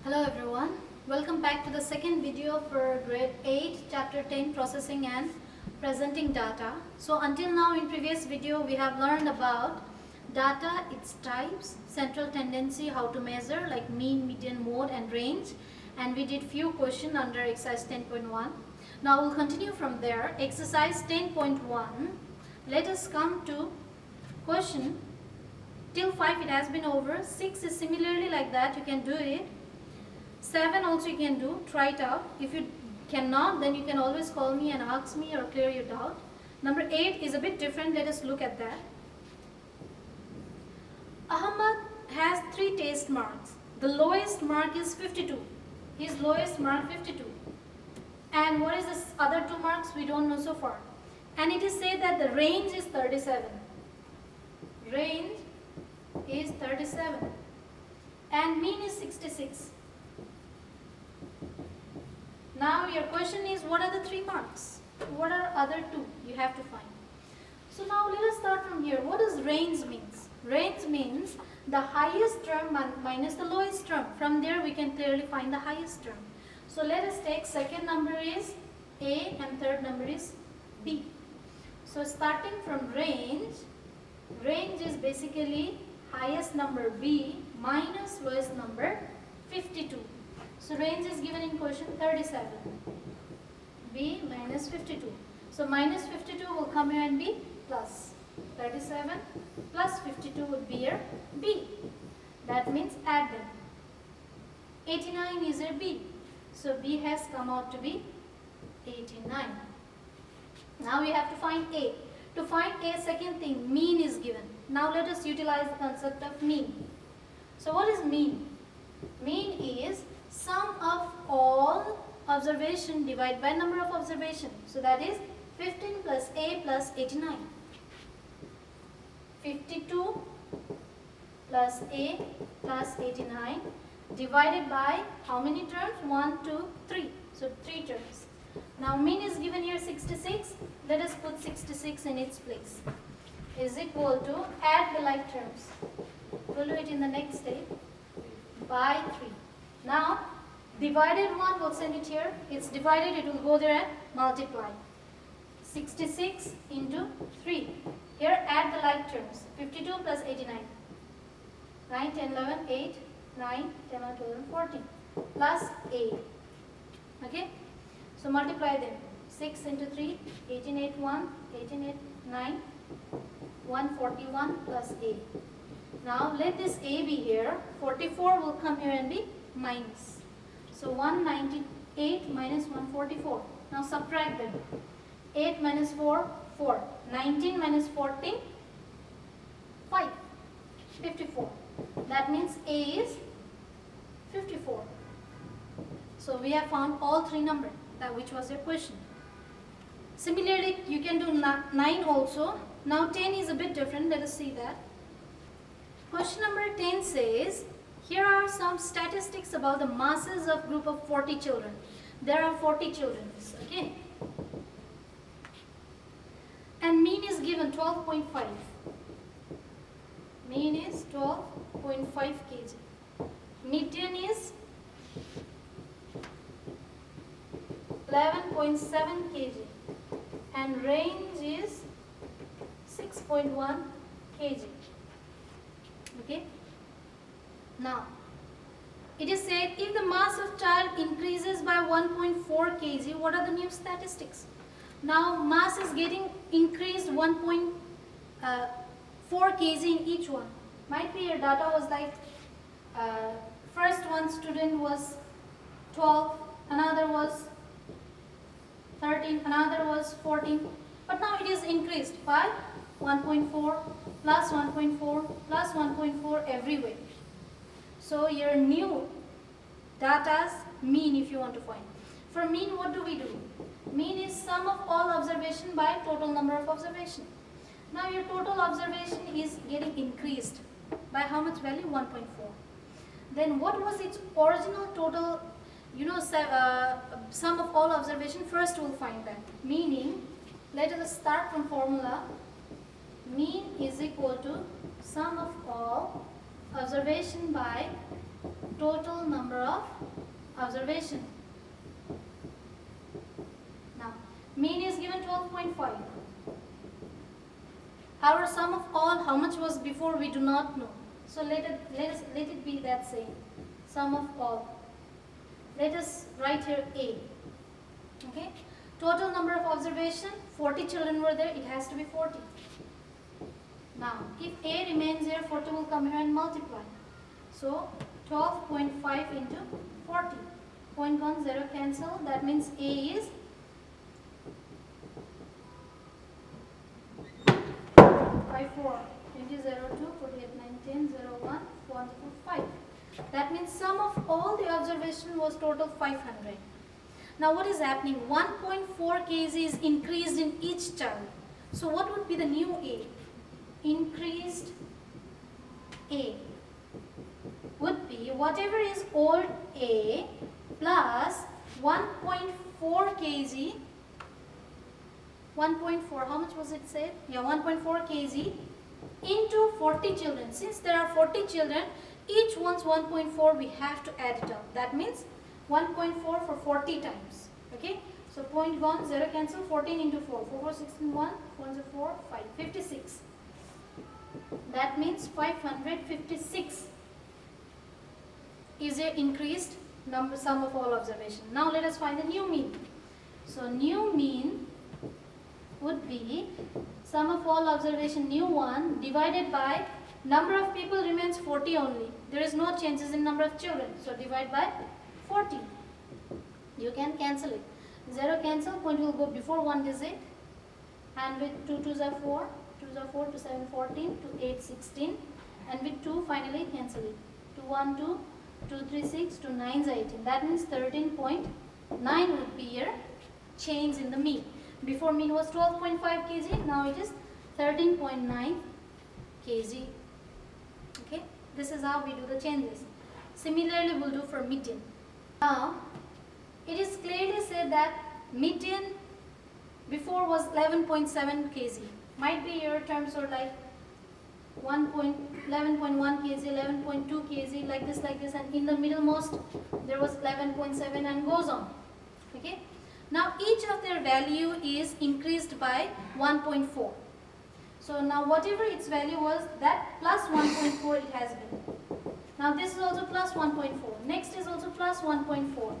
Hello everyone, welcome back to the second video for grade 8 chapter 10 processing and presenting data. So until now in previous video we have learned about data, its types, central tendency, how to measure like mean, median, mode and range, and we did few questions under exercise 10.1. Now we'll continue from there. Exercise 10.1, let us come to question till 5 it has been over. 6 is similarly like that, you can do it. 7 also you can do, try it out. If you cannot, then you can always call me and ask me or clear your doubt. Number 8 is a bit different, let us look at that. Ahmad has 3 taste marks. The lowest mark is 52. His lowest mark 52. And what is this other 2 marks? We don't know so far. And it is said that the range is 37. Range is 37. And mean is 66. Now your question is, what are the 3 marks? What are other 2? You have to find. So now let us start from here. What does range means? Range means the highest term minus the lowest term. From there we can clearly find the highest term. So let us take second number is A and third number is B. So starting from range is basically highest number B minus lowest number 52. So range is given in question 37. B minus 52. So minus 52 will come here and be plus. 37 plus 52 would be your B. That means add them. 89 is your B. So B has come out to be 89. Now we have to find A. To find A, second thing, mean is given. Now let us utilize the concept of mean. So what is mean? Mean is sum of all observation divided by number of observation. So that is 15 plus A plus 89. 52 plus A plus 89 divided by how many terms? 1, 2, 3. So 3 terms. Now mean is given here 66. Let us put 66 in its place. Is equal to, add the like terms. We'll do it in the next step. By 3. Now, divided 1, we'll send it here. It's divided, it will go there and multiply. 66 into 3. Here, add the like terms. 52 plus 89. 9, 10, 11, 8, 9, 10, 11, 12, 14. Plus 8. Okay? So, multiply them. 6 into 3, 18, 8, 1, 18, 8, 9, 141 plus 8. Now let this A be here. 44 will come here and be minus. So 198 minus 144. Now subtract them. 8 minus 4, 4. 19 minus 14, 5. 54. That means A is 54. So we have found all 3 numbers, which was your question. Similarly, you can do 9 also. Now 10 is a bit different. Let us see that. Question number 10 says, here are some statistics about the masses of group of 40 children. There are 40 children, okay? And mean is given 12.5. Mean is 12.5 kg. Median is 11.7 kg. And range is 6.1 kg. Okay. Now, it is said if the mass of child increases by 1.4 kg, what are the new statistics? Now, mass is getting increased 1.4 kg in each one. Might be your data was like, first one student was 12, another was 13, another was 14. But now it is increased by 1.4 plus 1.4 plus 1.4 everywhere. So your new data's mean if you want to find. For mean, what do we do? Mean is sum of all observation by total number of observation. Now your total observation is getting increased by how much value? 1.4. Then what was its original total, sum of all observation? First we'll find that. Meaning, let us start from formula. Mean is equal to sum of all observation by total number of observation. Now, mean is given 12.5. However, sum of all, how much was before, we do not know. So let it be that same. Sum of all. Let us write here A. Okay. Total number of observation, 40 children were there. It has to be 40. Now, if A remains here, 40 will come here and multiply. So 12.5 into 40. 0.10 cancel. That means A is 4, 20, 0, 2, 48, 9, 10, 0, 1, 1, 5. That means sum of all the observation was total 500. Now what is happening? 1.4 kg is increased in each term. So what would be the new A? Increased A would be whatever is old A plus 1.4 kg. 1.4, how much was it said? Yeah, 1.4 kg into 40 children. Since there are 40 children, each one's 1.4, we have to add it up. That means 1.4 for 40 times. Okay? So 0.10 cancel, 14 into 4. 4, 4, 16, 1, 4, 4, 5, 56. That means 556 is a increased number sum of all observation. Now let us find the new mean. So new mean would be sum of all observation new one divided by number of people remains 40 only. There is no changes in number of children. So divide by 40. You can cancel it. 0 cancel, point will go before one digit. And with 2 2s are 4, 2s are 4, to 7 14, to 8 16. And with 2 finally cancel it. 2 1 2, 2 3 6, to 9 is 18. That means 13.9 would be your change in the mean. Before mean was 12.5 kg, now it is 13.9 kg. Okay, this is how we do the changes. Similarly, we'll do for median. Now, it is clearly said that median before was 11.7 kg. Might be your terms are like 11.1 kg, 11.2 kg, like this, and in the middlemost there was 11.7 and goes on. Okay. Now each of their value is increased by 1.4. So now whatever its value was, that plus 1.4 it has been. Now this is also plus 1.4. Next is also plus 1.4.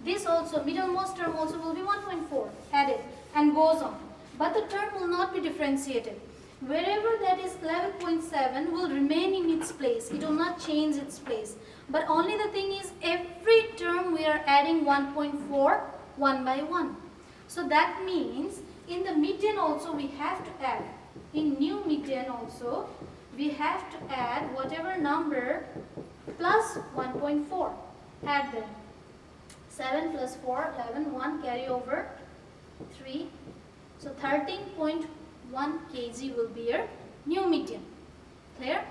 This also, middlemost term also will be 1.4 added and goes on. But the term will not be differentiated. Wherever that is 11.7 will remain in its place. It will not change its place. But only the thing is every term we are adding 1.4 one by one. So that means in the median also we have to add. In new median also we have to add whatever number plus 1.4. Add them. 7 plus 4, 11, 1 carry over 3. So 13.1 kg will be your new median. Clear?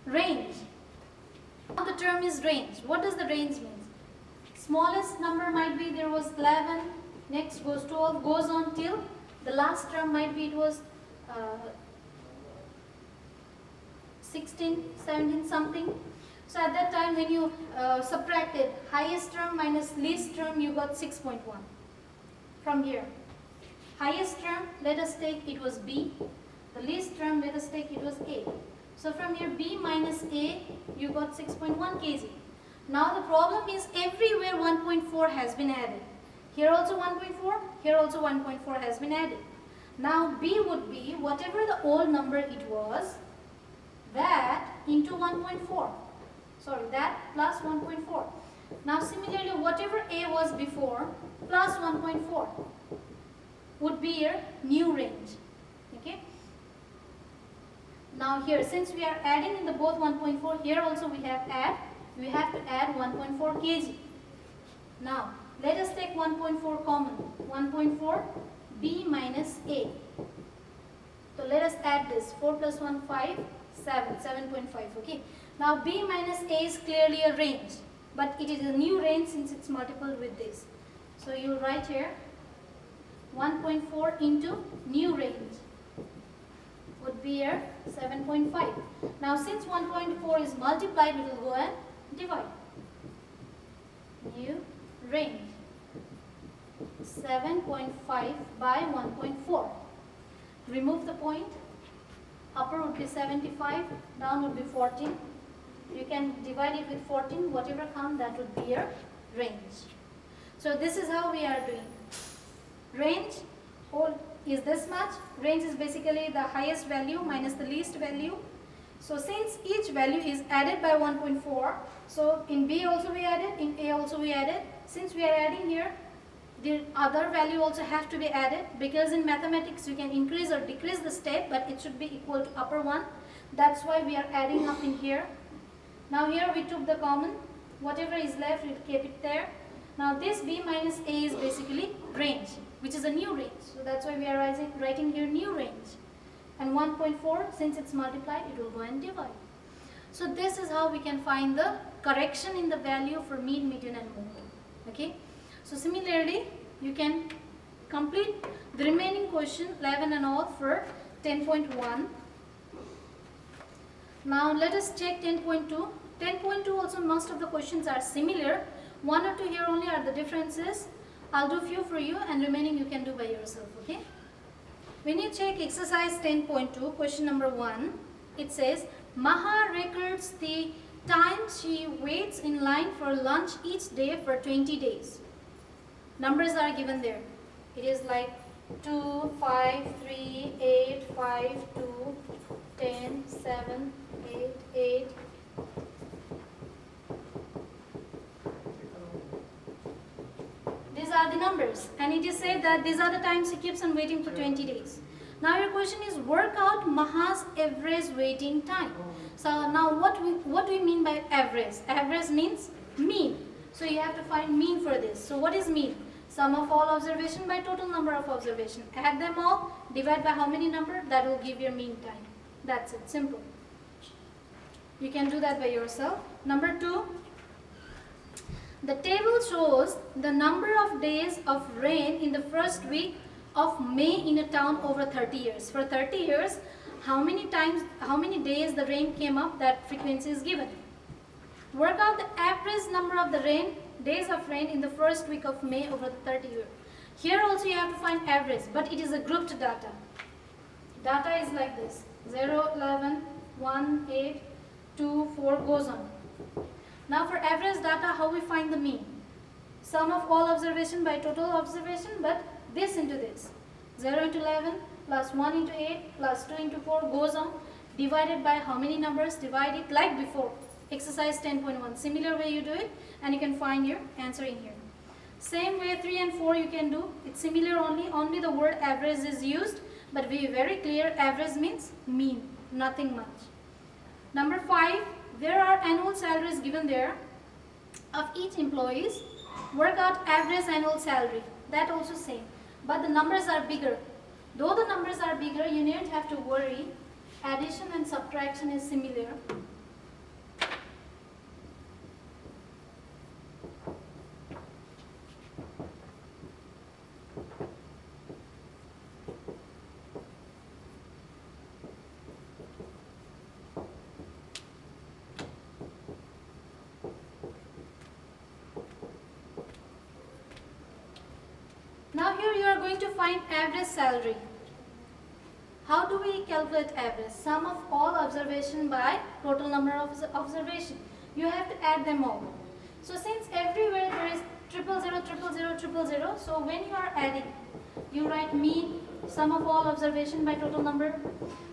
Range. Now the term is range. What does the range mean? Smallest number might be there was 11, next goes 12, goes on till the last term might be it was 16, 17 something. So at that time when you subtracted highest term minus least term, you got 6.1 from here. Highest term, let us take it was B. The least term, let us take it was A. So from here B minus A, you got 6.1 kg. Now the problem is everywhere 1.4 has been added. Here also 1.4, here also 1.4 has been added. Now B would be whatever the old number it was, that into 1.4. Sorry, that plus 1.4. Now similarly whatever A was before plus 1.4 would be your new range. Okay. Now here since we are adding in the both 1.4, here also we have to add 1.4 kg. Now let us take 1.4 common. 1.4 B minus A. So let us add this. 4 plus 1 5, 7.5. Okay. Now B minus A is clearly a range, but it is a new range since it's multiplied with this. So you will write here 1.4 into new range would be here 7.5. Now since 1.4 is multiplied, we will go and divide. New range. 7.5 by 1.4. Remove the point. Upper would be 75, down would be 14. You can divide it with 14, whatever comes, that would be your range. So this is how we are doing. Range whole is this much. Range is basically the highest value minus the least value. So since each value is added by 1.4, so in B also we added, in A also we added. Since we are adding here, the other value also have to be added, because in mathematics you can increase or decrease the step, but it should be equal to upper one. That's why we are adding up in here. Now here we took the common, whatever is left we'll keep it there. Now this B minus A is basically range, which is a new range. So that's why we are writing here new range. And 1.4, since it's multiplied, it will go and divide. So this is how we can find the correction in the value for mean, median and mode. Okay. So similarly, you can complete the remaining question 11 and all for 10.1. Now let us check 10.2. 10.2 also most of the questions are similar. One or two here only are the differences. I'll do few for you and remaining you can do by yourself. Okay. When you check exercise 10.2, question number 1, it says Maha records the time she waits in line for lunch each day for 20 days. Numbers are given there. It is like 2, 5, 3, 8, 5, 2, 10, 7, 8, 8. These are the numbers, and it is said that these are the times he keeps on waiting for 20 days. Now your question is, work out Maha's average waiting time. So now what do we mean by average? Average means mean. So you have to find mean for this. So what is mean? Sum of all observation by total number of observation. Add them all, divide by how many number, that will give your mean time. That's it, simple. You can do that by yourself. Number 2, the table shows the number of days of rain in the first week of May in a town over 30 years. For 30 years, how many days the rain came up, that frequency is given. Work out the average number of the days of rain in the first week of May over the 30 years. Here also you have to find average, but it is a grouped data. Data is like this: 0, 11, 1, 8, 2, 4 goes on. Now for average data, how we find the mean? Sum of all observation by total observation, but this into this. 0 into 11 plus 1 into 8 plus 2 into 4 goes on, divided by how many numbers? Divide it like before. Exercise 10.1. Similar way you do it, and you can find your answer in here. Same way 3 and 4 you can do. It's similar, only the word average is used, but be very clear, average means mean, nothing much. Number 5, there are annual salaries given there of each employees. Work out average annual salary. That also same, but the numbers are bigger. Though the numbers are bigger, you don't have to worry. Addition and subtraction is similar. Now here you are going to find average salary. How do we calculate average? Sum of all observation by total number of observation. You have to add them all. So since everywhere there is 000, 000, 000, so when you are adding, you write mean, sum of all observation by total number.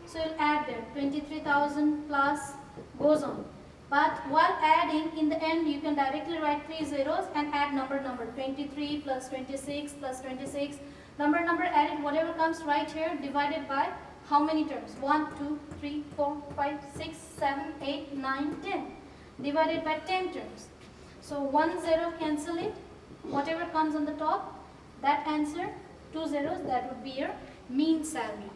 So you'll add there 23,000 plus goes on. But while adding, in the end you can directly write 3 zeros and add number. 23 plus 26 plus 26. Number added, whatever comes right here, divided by how many terms? 1, 2, 3, 4, 5, 6, 7, 8, 9, 10. Divided by 10 terms. So 1 0 cancel it. Whatever comes on the top, that answer, 2 zeros, that would be your mean salary.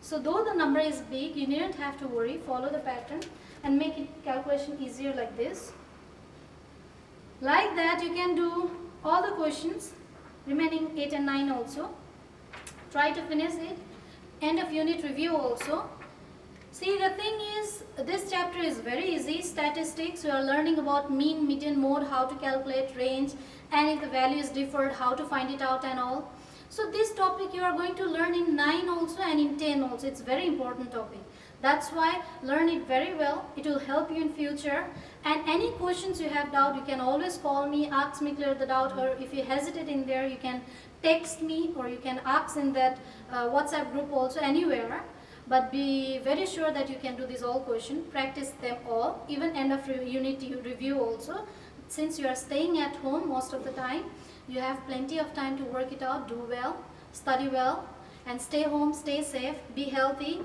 So though the number is big, you needn't have to worry. Follow the pattern and make it calculation easier like this. Like that you can do all the questions, remaining 8 and 9 also. Try to finish it. End of unit review also. See, the thing is, this chapter is very easy. Statistics, we are learning about mean, median, mode, how to calculate range, and if the value is differed, how to find it out and all. So this topic you are going to learn in 9 also and in 10 also. It's very important topic. That's why learn it very well. It will help you in future. And any questions you have doubt, you can always call me, ask me, clear the doubt, or if you hesitate in there, you can text me or you can ask in that WhatsApp group also, anywhere. But be very sure that you can do these all questions, practice them all, even end of unit review also. Since you are staying at home most of the time, you have plenty of time to work it out, do well, study well, and stay home, stay safe, be healthy.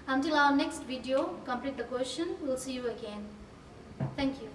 Until our next video, complete the question. We'll see you again. Thank you.